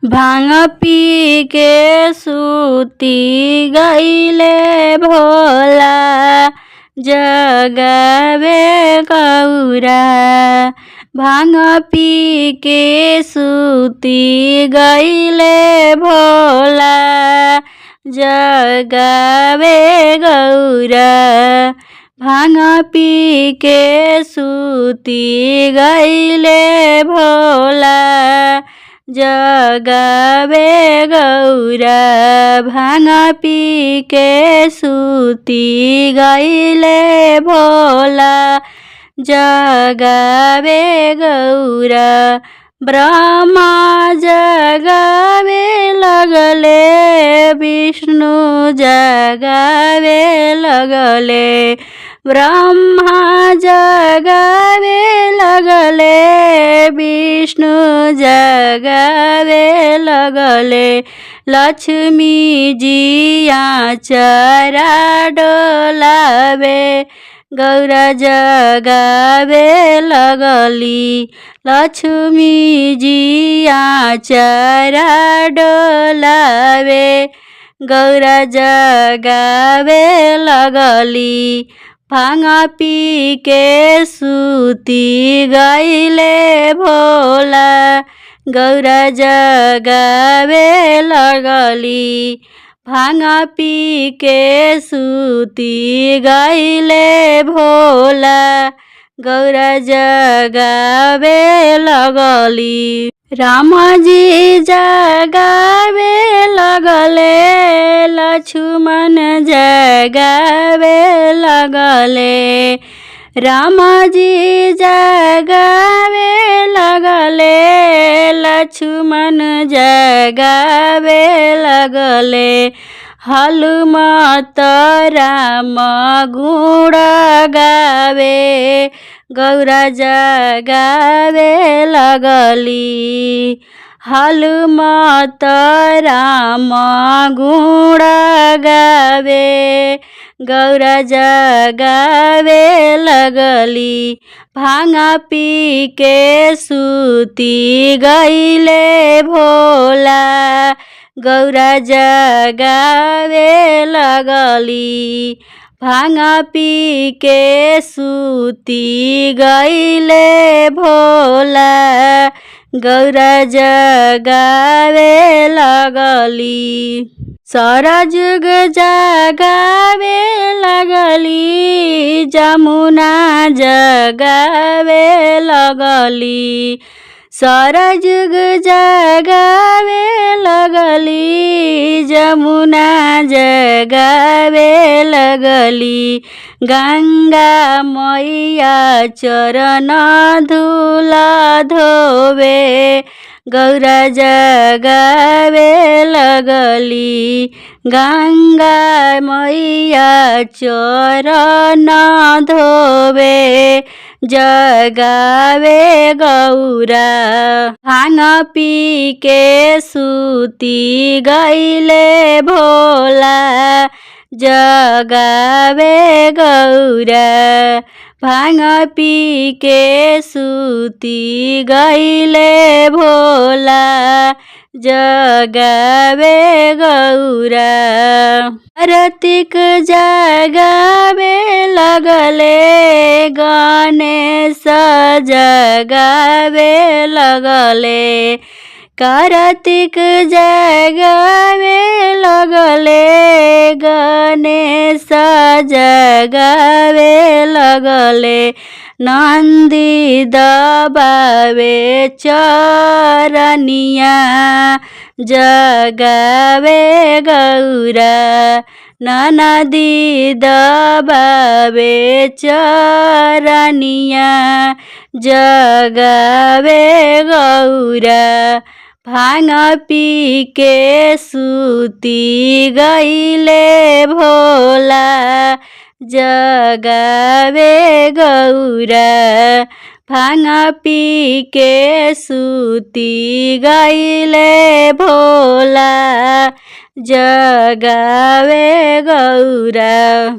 भांग पी के सूती गईले भोला, जगावे गौरा। भांग पी के सूती गईले भोला, जगावे गौरा। भांग पी के सूती गईले भोला, जगावे गौरा। भांग पी के सूती गईले भोला, जगावे गौरा। ब्रह्मा जगावे लगले, विष्णु जगावे लगले। ब्रह्मा जगावे लगले, विष्णु जगावे लगले। लक्ष्मी जी आचरा डोलावे, गौरा जगावे लगली। लक्ष्मी जी आचरा डोलावे, गौरा जगावे लगली। भांग पी के सूती गईले भोला, गौरा जगावे लगली। भांग पी के सूती गईले भोला, गौरा जगावे लगली। राम जी जगावे लगले, लक्ष्मण जगावे लगले। राम जी जगावे लगले, लक्ष्मण जगावे लगले। हनुमत राम गुण गावे, गौरा जगावे लगली। हनुमत राम गुण गावे, गौरा जगावे लगली। भांग पी के सूती गईले भोला, गौरा जगावे लगली। भांग पी के सूती गईले भोला, गौरा जगावे लगली। सारा जुग जगावे लगली, जमुना जगावे लगली। सारा जुग जगावे लगली, जमुना जगावे लगली। गंगा मैया चरण धूल धोवे, गौरा जगावे लगली। गंगा मैया चरण धोवे, जगावे गौरा। भांग पी के सूती गईले भोला, जगावे गौरा। भांग पी के सूती गईले भोला, जगावे गौरा। कार्तिक जगावे लगले, गणेश जगावे लगले। कार्तिक जगावे लगले, गणेश जगावे लगले। नंदी दबावे चरनिया, जगावे गौरा। नदी दबावे चरनिया, जगावे गौरा। भांग पी के सूती गईले भोला, जगावे गौरा। भांग पी के सूती गईले भोला, जगावे गौरा।